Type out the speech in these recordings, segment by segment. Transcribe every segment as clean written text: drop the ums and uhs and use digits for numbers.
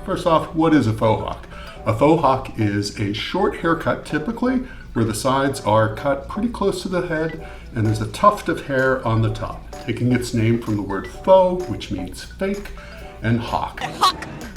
First off, what is a faux hawk? A faux hawk is a short haircut, typically, where the sides are cut pretty close to the head and there's a tuft of hair on the top, taking its name from the word faux, which means fake, and hawk,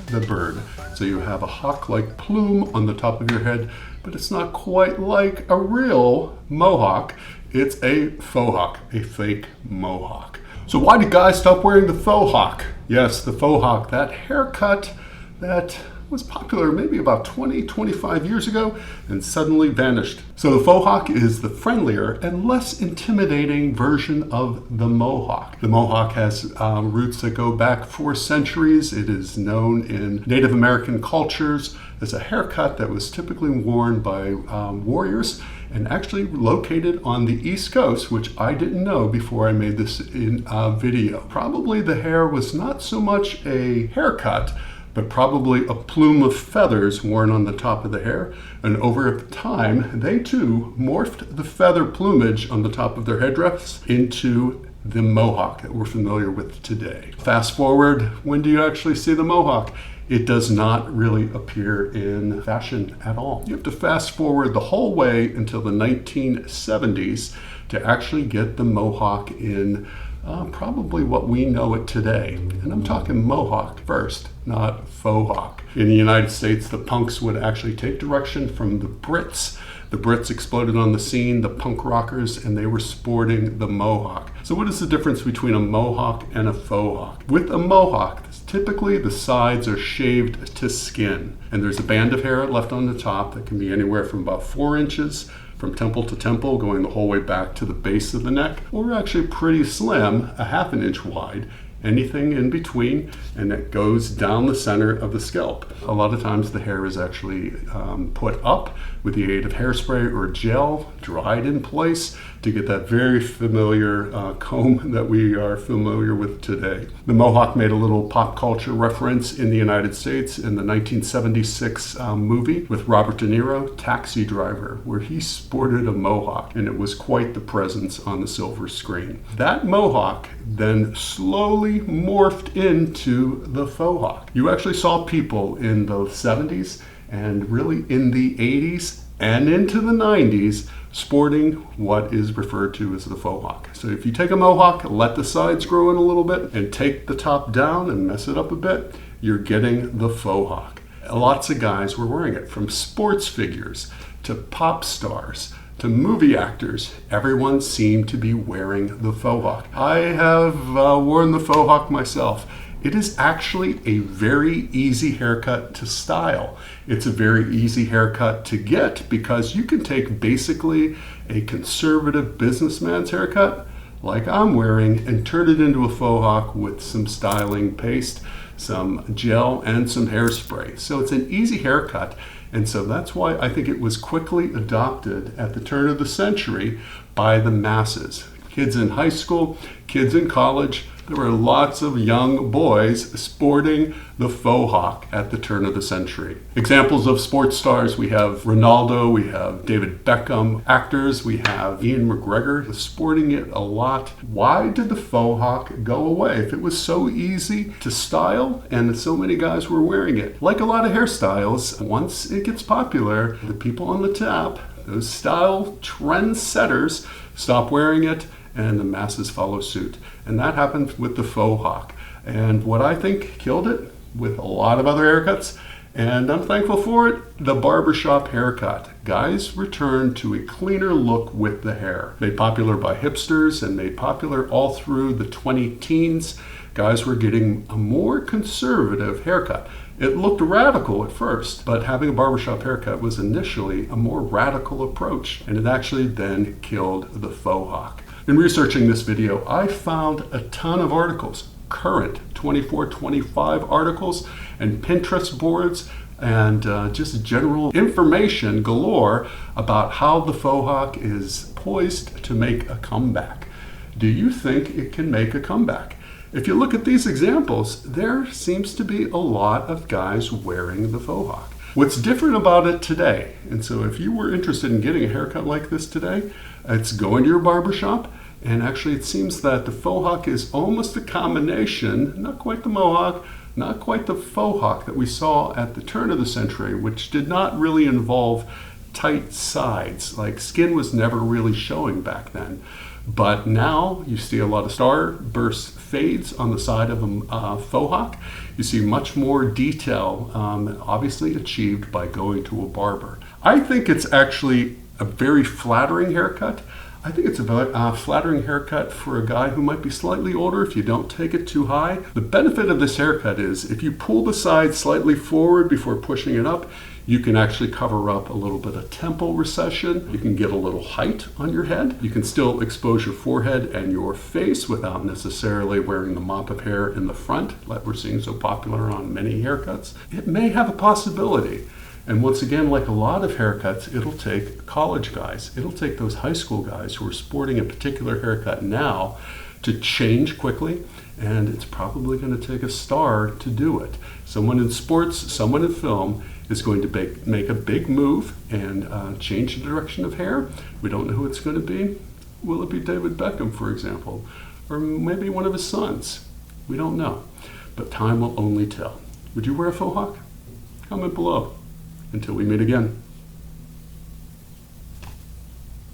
the bird. So you have a hawk-like plume on the top of your head, but it's not quite like a real mohawk. It's a faux hawk, a fake mohawk. So why did guys stop wearing the faux hawk? Yes, the faux hawk, that haircut that was popular maybe about 20-25 years ago and suddenly vanished. So the faux hawk is the friendlier and less intimidating version of the mohawk. The mohawk has roots that go back 4 centuries. It is known in Native American cultures as a haircut that was typically worn by warriors and actually located on the East Coast, which I didn't know before I made this video. Probably the hair was not so much a haircut, but probably a plume of feathers worn on the top of the hair. And over time, they too morphed the feather plumage on the top of their headdress into the mohawk that we're familiar with today. Fast forward, when do you actually see the mohawk? It does not really appear in fashion at all. You have to fast forward the whole way until the 1970s to actually get the mohawk in probably what we know it today. And I'm talking mohawk first, not faux hawk. In the United States, the punks would actually take direction from the Brits. The Brits exploded on the scene, the punk rockers, and they were sporting the mohawk. So what is the difference between a mohawk and a faux hawk? With a mohawk, typically the sides are shaved to skin, and there's a band of hair left on the top that can be anywhere from about 4 inches from temple to temple, going the whole way back to the base of the neck, or actually pretty slim, a 1/2 inch wide, anything in between, and that goes down the center of the scalp. A lot of times the hair is actually put up with the aid of hairspray or gel, dried in place to get that very familiar comb that we are familiar with today. The mohawk made a little pop culture reference in the United States in the 1976 movie with Robert De Niro, Taxi Driver, where he sported a mohawk, and it was quite the presence on the silver screen. That mohawk then slowly morphed into the faux hawk. You actually saw people in the 70s and really in the 80s and into the 90s sporting what is referred to as the faux hawk. So if you take a mohawk, let the sides grow in a little bit, and take the top down and mess it up a bit, you're getting the faux hawk. Lots of guys were wearing it, from sports figures to pop stars to movie actors. Everyone seemed to be wearing the faux hawk. I have worn the faux hawk myself. It is actually a very easy haircut to style. It's a very easy haircut to get because you can take basically a conservative businessman's haircut, like I'm wearing, and turn it into a faux hawk with some styling paste, some gel, and some hairspray. So it's an easy haircut. And so that's why I think it was quickly adopted at the turn of the century by the masses. Kids in high school, kids in college, there were lots of young boys sporting the faux hawk at the turn of the century. Examples of sports stars, we have Ronaldo, we have David Beckham. Actors, we have Ian McGregor sporting it a lot. Why did the faux hawk go away if it was so easy to style and so many guys were wearing it? Like a lot of hairstyles, once it gets popular, the people on the top, those style trendsetters, stop wearing it, and the masses follow suit. And that happened with the faux hawk. And what I think killed it, with a lot of other haircuts, and I'm thankful for it, the barbershop haircut. Guys returned to a cleaner look with the hair. Made popular by hipsters and made popular all through the 20-teens. Guys were getting a more conservative haircut. It looked radical at first, but having a barbershop haircut was initially a more radical approach, and it actually then killed the faux hawk. In researching this video, I found a ton of articles, current 24-25 articles, and Pinterest boards, and just general information galore about how the faux hawk is poised to make a comeback. Do you think it can make a comeback? If you look at these examples, there seems to be a lot of guys wearing the faux hawk. What's different about it today, and so if you were interested in getting a haircut like this today, it's going to your barbershop, and actually it seems that the faux hawk is almost a combination, not quite the mohawk, Not quite the faux hawk that we saw at the turn of the century, which did not really involve tight sides. Like, skin was never really showing back then. But now you see a lot of starburst fades on the side of a faux hawk. You see much more detail, obviously achieved by going to a barber. I think it's actually a very flattering haircut. I think it's a flattering haircut for a guy who might be slightly older if you don't take it too high. The benefit of this haircut is if you pull the side slightly forward before pushing it up, you can actually cover up a little bit of temple recession. You can get a little height on your head. You can still expose your forehead and your face without necessarily wearing the mop of hair in the front, like we're seeing so popular on many haircuts. It may have a possibility. And once again, like a lot of haircuts, it'll take college guys. It'll take those high school guys who are sporting a particular haircut now to change quickly, and it's probably going to take a star to do it. Someone in sports, someone in film is going to make a big move and change the direction of hair. We don't know who it's going to be. Will it be David Beckham, for example? Or maybe one of his sons? We don't know. But time will only tell. Would you wear a faux hawk? Comment below. Until we meet again.